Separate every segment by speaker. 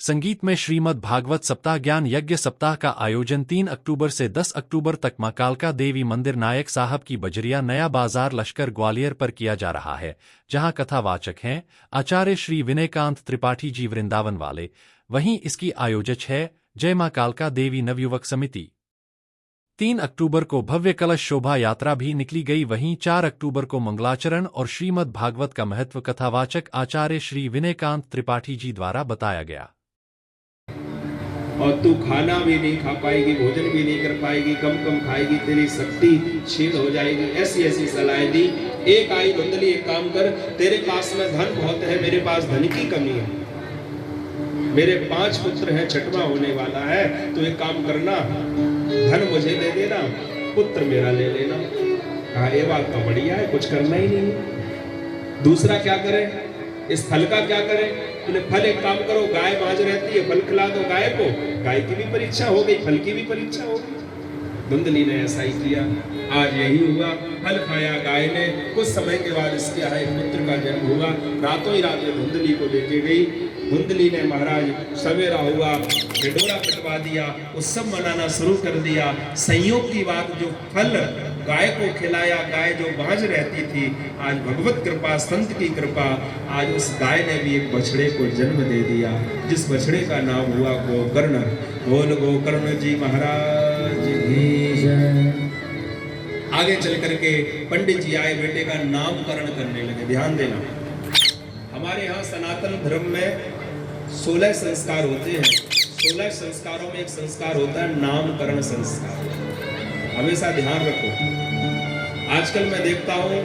Speaker 1: संगीत में श्रीमद् भागवत सप्ताह ज्ञान यज्ञ सप्ताह का आयोजन 3 अक्टूबर से 10 अक्टूबर तक मां कालका देवी मंदिर नायक साहब की बजरिया नया बाजार लश्कर ग्वालियर पर किया जा रहा है, जहां कथावाचक हैं आचार्य श्री विनयकांत त्रिपाठी जी वृंदावन वाले। वहीं इसकी आयोजक है जय मां कालका देवी नवयुवक समिति। 3 अक्टूबर को भव्य कलश शोभा यात्रा भी निकली गई। वहीं 4 अक्टूबर को मंगलाचरण और श्रीमद् भागवत का महत्व कथावाचक आचार्य श्री विनयकांत त्रिपाठी जी द्वारा बताया गया।
Speaker 2: और तू खाना भी नहीं खा पाएगी, भोजन भी नहीं कर पाएगी, कम कम खाएगी, तेरी शक्ति क्षीण हो जाएगी, ऐसी ऐसी सलाहें दी। एक आई धुंधली, एक काम कर, तेरे पास में धन बहुत है, मेरे पास धन की कमी है, मेरे 5 पुत्र हैं, छठवां होने वाला है, तो एक काम करना, धन मुझे दे देना, पुत्र मेरा ले लेना। कहा ये बात तो बढ़िया है, कुछ करना ही नहीं। दूसरा क्या करें, इस फल का क्या करें? बोले फल एक काम करो, गाय बांझ रहती है, फल खिला दो गाय को, गाय की भी परीक्षा हो गई, फल की भी परीक्षा हो गई। धुंधली ने ऐसा ही किया। आज यही हुआ, फल खाया गाय ने। कुछ समय के बाद इसके यहाँ एक पुत्र का जन्म हुआ। रातों ही रात धुंधली को लेके गई। धुंधली ने महाराज सवेरा हुआ, ढिंढोरा पिटवा दिया, उत्सव मनाना शुरू कर दिया। संयोग की बात, जो फल गाय को खिलाया, गाय जो बांझ रहती थी, आज भगवत कृपा, संत की कृपा, आज उस गाय ने भी एक बछड़े को जन्म दे दिया, जिस बछड़े का नाम हुआ गोकर्ण। बोल गोकर्ण जी महाराज की जय। आगे चल करके पंडित जी आए, बेटे का नामकरण करने लगे। ध्यान देना, हमारे यहाँ सनातन धर्म में 16 संस्कार होते हैं। 16 संस्कारों में एक संस्कार होता है नामकरण संस्कार। हमेशा ध्यान रखो। आजकल मैं देखता हूँ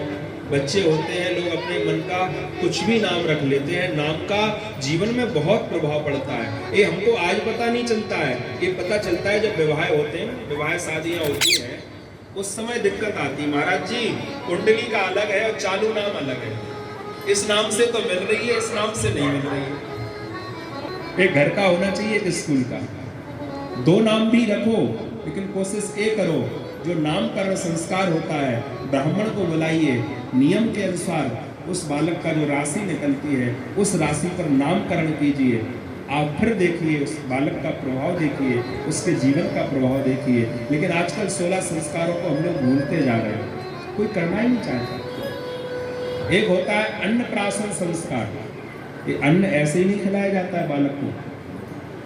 Speaker 2: बच्चे होते हैं, लोग अपने मन का कुछ भी नाम रख लेते हैं। नाम का जीवन में बहुत प्रभाव पड़ता है। ये हमको आज पता नहीं चलता है, ये पता चलता है जब विवाह होते हैं, विवाह शादियाँ होती हैं, उस समय दिक्कत आती। महाराज जी कुंडली का अलग है और चालू नाम अलग है। इस नाम से तो मिल रही है, इस नाम से नहीं मिल रही है। एक घर का होना चाहिए, एक स्कूल का। 2 नाम भी रखो, लेकिन कोशिश ये करो, जो नामकरण संस्कार होता है, ब्राह्मण को बुलाइए, नियम के अनुसार उस बालक का जो राशि निकलती है, उस राशि पर नामकरण कीजिए। आप फिर देखिए, उस बालक का प्रभाव देखिए, उसके जीवन का प्रभाव देखिए। लेकिन आजकल 16 संस्कारों को हम लोग भूलते जा रहे हैं, कोई करना ही नहीं चाहता। एक होता है अन्नप्राशन संस्कार। ये अन्न ऐसे ही नहीं खिलाया जाता है बालक को।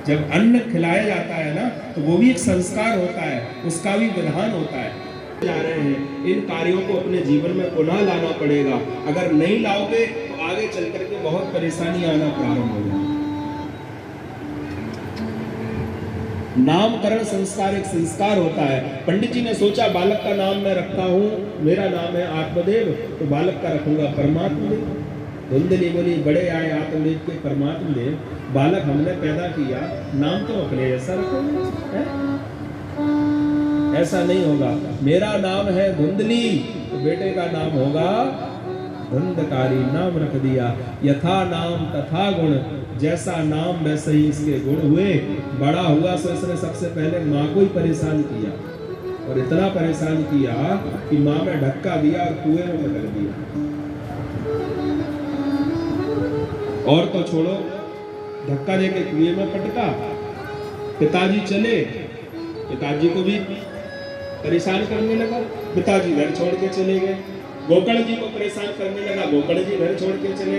Speaker 2: जब अन्न खिलाया जाता है ना, तो वो भी एक संस्कार होता है, उसका भी विधान होता है। जा रहे हैं, इन कार्यों को अपने जीवन में पुनः लाना पड़ेगा। अगर नहीं लाओगे तो आगे चल करके बहुत परेशानी आना प्रारंभ हो जाएगी। नामकरण संस्कार एक संस्कार होता है। पंडित जी ने सोचा बालक का नाम मैं रखता हूँ, मेरा नाम है आत्मदेव, तो बालक का रखूंगा परमात्मदेव। धुंधली बोली बड़े आए आत्मदेव के परमात्मदेव, बालक हमने पैदा किया, नाम तो अपने ऐसा रखोगे? ऐसा नहीं होगा। मेरा नाम है धुंधली, तो बेटे का नाम होगा धुंधकारी। नाम रख दिया। यथा नाम तथा गुण, जैसा नाम वैसे ही इसके गुण हुए। बड़ा हुआ तो इसने सबसे पहले माँ को ही परेशान किया, और इतना परेशान किया कि माँ ने धक्का दिया और कुएं में पटक दिया। और तो छोड़ो, धक्का देके कुएं में पटका। पिताजी चले, पिताजी को भी परेशान करने लगा, पिताजी घर छोड़ के चले गए। गोकर्ण जी को परेशान करने लगा, गोकर्ण जी घर छोड़ के चले